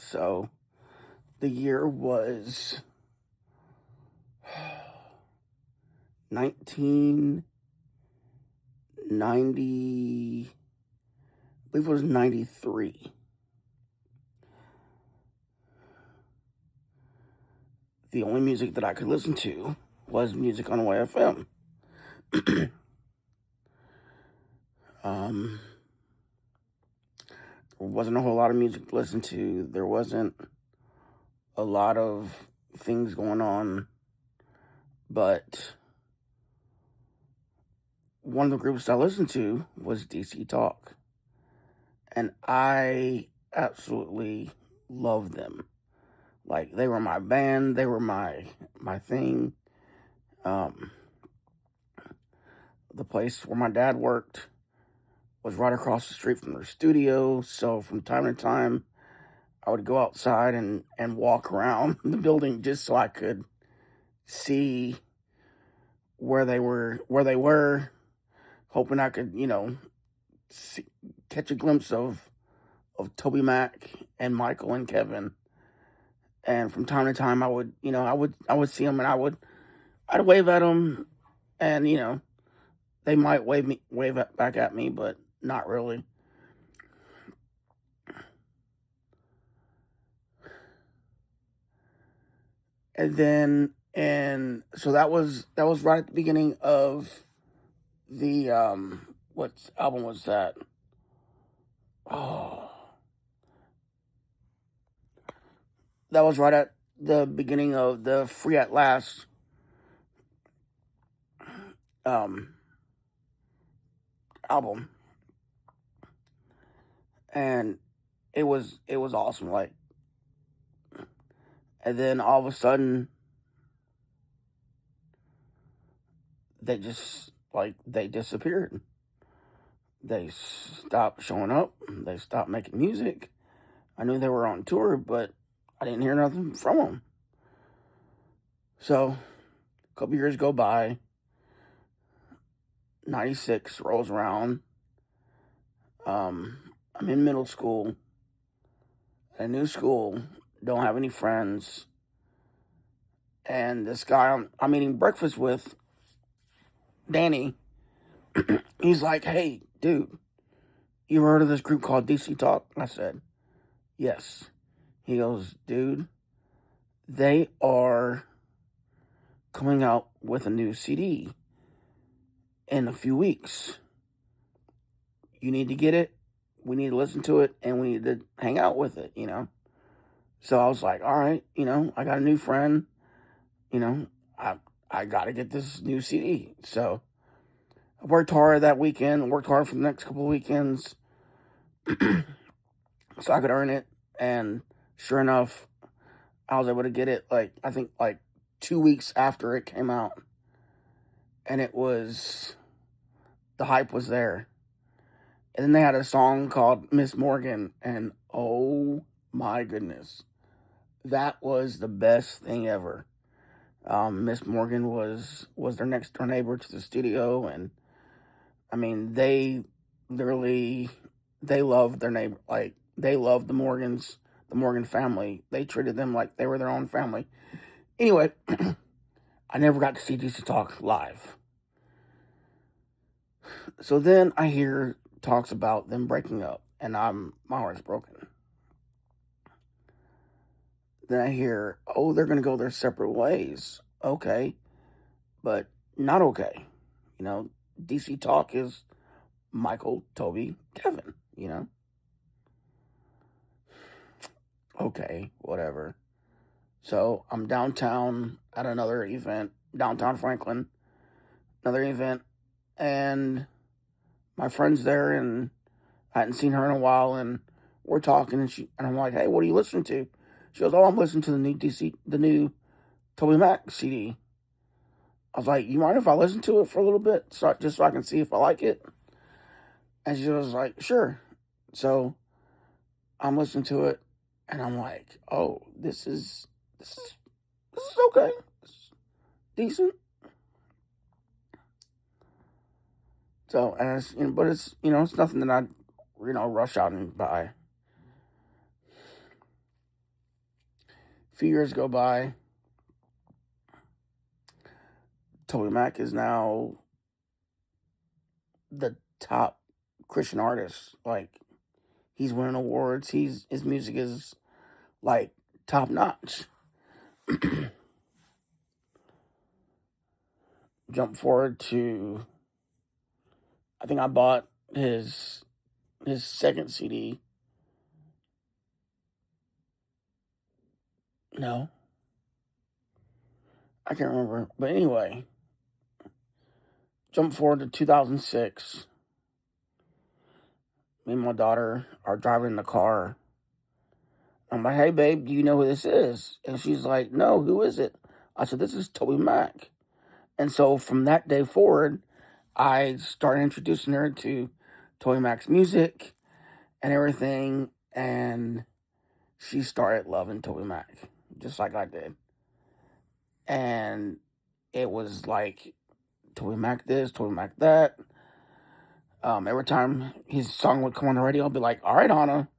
So the year was 1990, I believe it was 93. The only music that I could listen to was music on YFM. um, there wasn't a whole lot of music to listen to. There wasn't a lot of things going on, but one of the groups I listened to was DC Talk, and I absolutely loved them. Like, they were my band, they were my thing. Um, the place where my dad worked was right across the street from their studio, so from time to time, I would go outside and walk around the building just so I could see where they were, hoping I could, see, catch a glimpse of Toby Mac and Michael and Kevin. And from time to time, I would see them, and I'd wave at them, and they might back at me, but not really. And so that was right at the beginning of the what album was that? Oh, that was right at the beginning of the Free at Last um album, and it was awesome. Like, and then all of a sudden they disappeared. They stopped showing up. They stopped making music. I knew they were on tour, but I didn't hear nothing from them. So a couple years go by. 96 rolls around. I'm in middle school. At a new school. Don't have any friends. And this guy I'm eating breakfast with, Danny, he's like, "Hey, dude, you heard of this group called DC Talk?" I said, "Yes." He goes, "Dude, they are coming out with a new CD in a few weeks. You need to get it. We need to listen to it, and we need to hang out with it. So I was like, all right, I got a new friend, you know, I I got to get this new CD. So I worked hard that weekend, worked hard for the next couple of weekends so I could earn it. And sure enough, I was able to get it, like, I think, like 2 weeks after it came out. And the hype was there. And then they had a song called Miss Morgan, and oh my goodness, that was the best thing ever. Miss Morgan was their next door neighbor to the studio, and I mean, they literally they loved their neighbor, like they loved the Morgans, the Morgan family. They treated them like they were their own family. Anyway, I never got to see DC Talk live. So then I hear talks about them breaking up, and my heart's broken. Then I hear, oh, they're gonna go their separate ways. Okay, but not okay. You know, DC Talk is Michael, Toby, Kevin. Okay, whatever. So I'm downtown at another event, downtown Franklin, another event, and my friend's there, and I hadn't seen her in a while, and we're talking, and I'm like, "Hey, what are you listening to?" She goes, "Oh, I'm listening to the new Toby Mac CD." I was like, "You mind if I listen to it for a little bit, just so I can see if I like it?" And she was like, "Sure." So I'm listening to it, and I'm like, "Oh, this is okay, it's decent." So, but it's nothing that I rush out and buy. few years go by. Toby Mac is now the top Christian artist. Like, he's winning awards. His music is like top notch. Jump forward to, I think I bought his second CD. No, I can't remember. But anyway, jump forward to 2006. Me and my daughter are driving in the car. I'm like, hey, babe, do you know who this is? And she's like, no, who is it? I said, this is Toby Mac. And so from that day forward, I started introducing her to Toby Mac's music and everything. And she started loving Toby Mac, just like I did. And it was like, Toby Mac this, Toby Mac that. Every time his song would come on the radio, I'd be like, all right, Anna,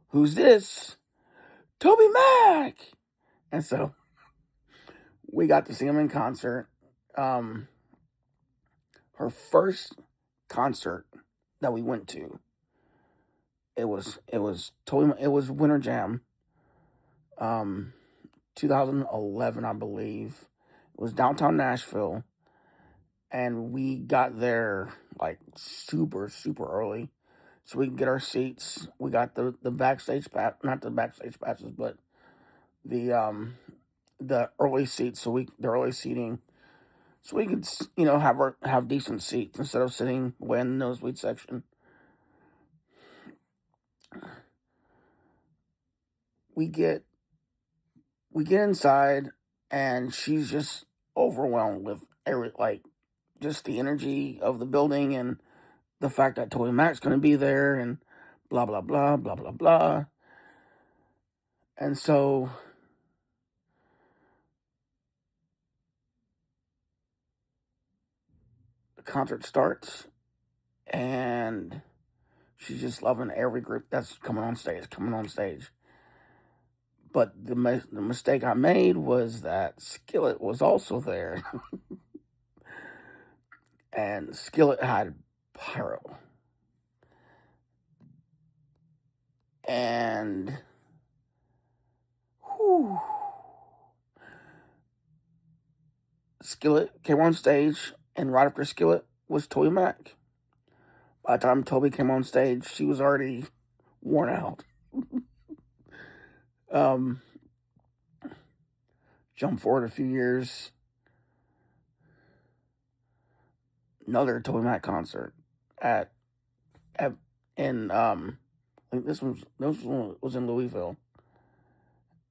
who's this? Toby Mac! And so we got to see him in concert. Her first concert that we went to, it was Winter Jam, 2011, I believe. It was downtown Nashville, and we got there like super early, so we could get our seats. We got the backstage pass, not the backstage passes, but the early seats. The early seating, so we could have decent seats instead of sitting way in the nosebleed section. We get inside, and she's just overwhelmed with just the energy of the building and the fact that Toby Mac's going to be there and blah blah blah blah blah blah. And so the concert starts, and she's just loving every group that's coming on stage. But the mistake I made was that Skillet was also there. And Skillet had pyro. And whew, Skillet came on stage, and right after Skillet was Toby Mac. By the time Toby came on stage, she was already worn out. Jump forward a few years, another Toby Mac concert at in I think this one was in Louisville,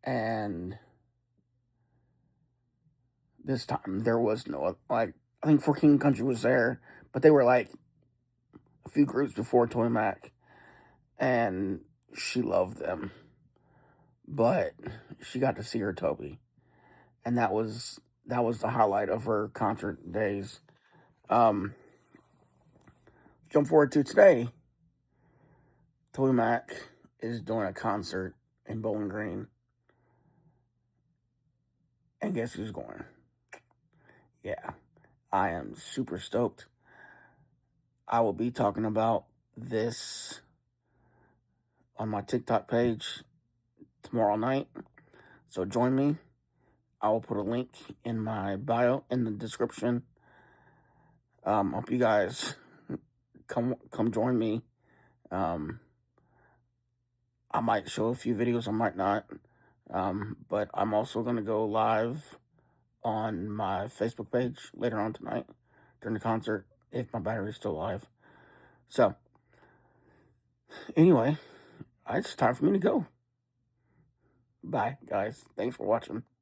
and this time there was no, like, I think 4 King Country was there, but they were like a few groups before Toby Mac, and she loved them, but she got to see her Toby, and that was the highlight of her concert days. Jump forward to today. Toby Mac is doing a concert in Bowling Green, and guess who's going? Yeah, I am super stoked. I will be talking about this on my TikTok page tomorrow night, so join me. I will put a link in my bio in the description. Hope you guys come join me. I might show a few videos, I might not. But I'm also going to go live on my Facebook page later on tonight during the concert, if my battery's still alive. So, anyway, it's time for me to go. Bye, guys. Thanks for watching.